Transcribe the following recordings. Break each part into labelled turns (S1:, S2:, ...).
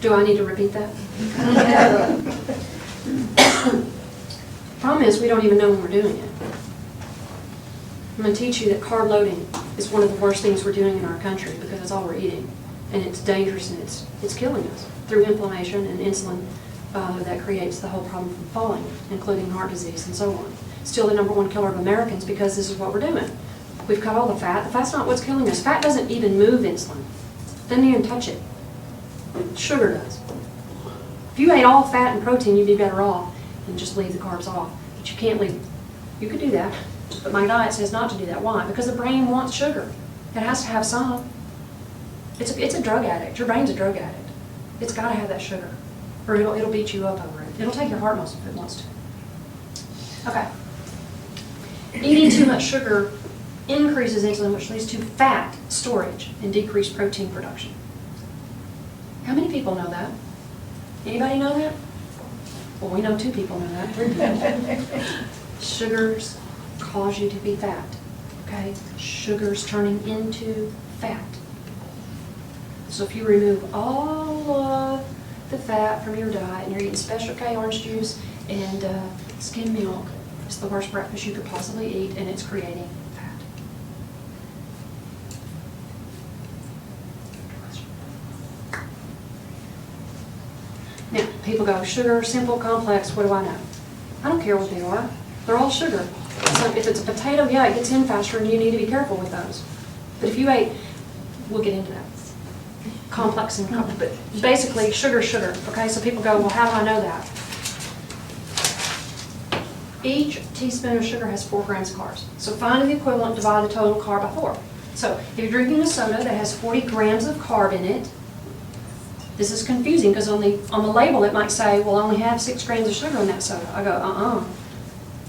S1: Do I need to repeat that? Problem is, we don't even know when we're doing it. I'm going to teach you that carb loading is one of the worst things we're doing in our country because it's all we're eating. And it's dangerous and it's killing us through inflammation and insulin that creates the whole problem from falling, including heart disease and so on. Still the #1 killer of Americans because this is what we're doing. We've cut all the fat. The fat's not what's killing us. Fat doesn't even move insulin. Doesn't even touch it. Sugar does. If you ate all fat and protein, you'd be better off and just leave the carbs off. But you can't leave. You could do that, but my diet says not to do that. Why? Because the brain wants sugar. It has to have some. It's a drug addict. Your brain's a drug addict. It's got to have that sugar, or it'll beat you up over it. It'll take your heart muscle if it wants to. Okay. Eating too much sugar increases insulin, which leads to fat storage and decreased protein production. How many people know that? Anybody know that? Well, we know 2 people know that. 3 people. Sugars cause you to be fat. Okay? Sugars turning into fat. So if you remove all of the fat from your diet and you're eating Special K orange juice and skim milk, it's the worst breakfast you could possibly eat, and it's creating fat. Now, people go, sugar, simple, complex, what do I know? I don't care what they are. They're all sugar. So if it's a potato, yeah, it gets in faster, and you need to be careful with those. But if you ate, we'll get into that. Complex and complex, but basically sugar, okay? So people go, well, how do I know that? Each teaspoon of sugar has 4 grams of carbs. So find the equivalent, divide the total carb by 4. So if you're drinking a soda that has 40 grams of carb in it, this is confusing because on the label it might say, well, I only have 6 grams of sugar in that soda. I go,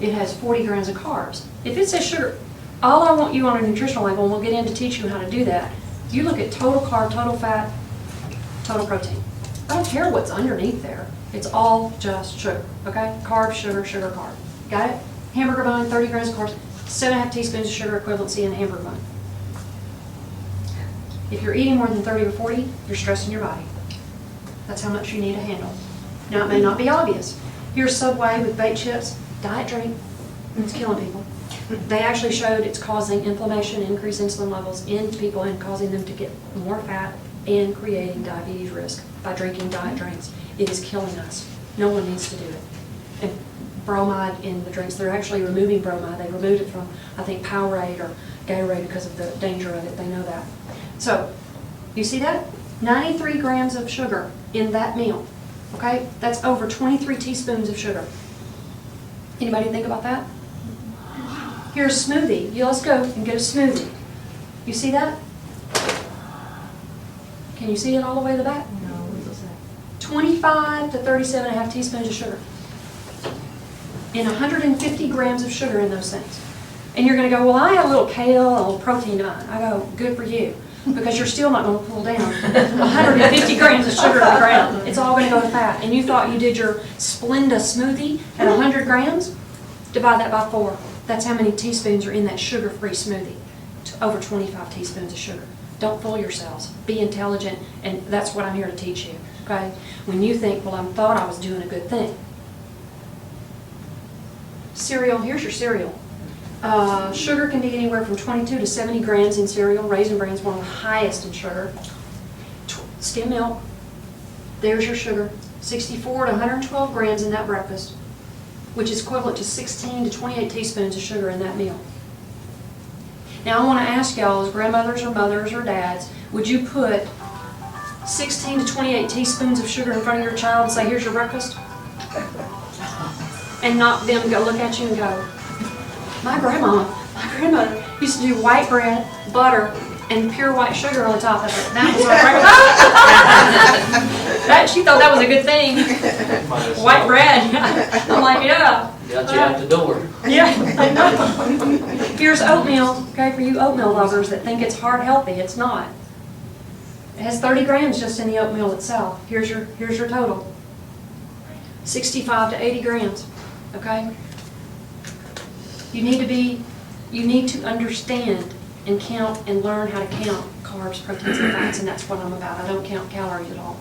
S1: it has 40 grams of carbs. If it says sugar, all I want you on a nutritional label, and we'll get in to teach you how to do that, you look at total carb, total fat, total protein. I don't care what's underneath there. It's all just sugar, okay? Carb, sugar, sugar, carb. Got it? Hamburger bun, 30 grams of carbs, 7.5 teaspoons of sugar equivalency in a hamburger bun. If you're eating more than 30 or 40, you're stressing your body. That's how much you need to handle. Now, it may not be obvious. Here's Subway with baked chips, diet drink. It's killing people. They actually showed it's causing inflammation, increased insulin levels in people, and causing them to get more fat and creating diabetes risk by drinking diet drinks. It is killing us. No one needs to do it. And bromide in the drinks, they're actually removing bromide. They removed it from, I think, Powerade or Gatorade because of the danger of it. They know that. So, you see that? 93 grams of sugar in that meal. Okay? That's over 23 teaspoons of sugar. Anybody think about that? Here's a smoothie. Let's go and get a smoothie. You see that? Can you see it all the way to the back?
S2: No, what was that?
S1: 25 to 37.5 teaspoons of sugar. And 150 grams of sugar in those things. And you're going to go, well, I have a little kale, a little protein in mine. I go, good for you. Because you're still not going to pull down 150 grams of sugar to the ground. It's all going to go to fat. And you thought you did your Splenda smoothie at 100 grams? Divide that by 4. That's how many teaspoons are in that sugar-free smoothie. Over 25 teaspoons of sugar. Don't fool yourselves. Be intelligent, and that's what I'm here to teach you. Okay? When you think, well, I thought I was doing a good thing. Cereal, here's your cereal. Sugar can be anywhere from 22 to 70 grams in cereal. Raisin Bran is one of the highest in sugar. Skim milk, there's your sugar. 64 to 112 grams in that breakfast, which is equivalent to 16 to 28 teaspoons of sugar in that meal. Now I want to ask y'all, as grandmothers or mothers or dads, would you put 16 to 28 teaspoons of sugar in front of your child and say, here's your breakfast? And not them go look at you and go, my grandmother used to do white bread, butter, and pure white sugar on top of it. That was breakfast. She thought that was a good thing. White bread. I'm like, yeah.
S3: Got you out the door.
S1: Yeah, I know. Here's oatmeal, okay, for you oatmeal lovers that think it's heart healthy. It's not. It has 30 grams just in the oatmeal itself. Here's your total. 65 to 80 grams, okay? You need to understand and count and learn how to count carbs, proteins, and fats, and that's what I'm about. I don't count calories at all.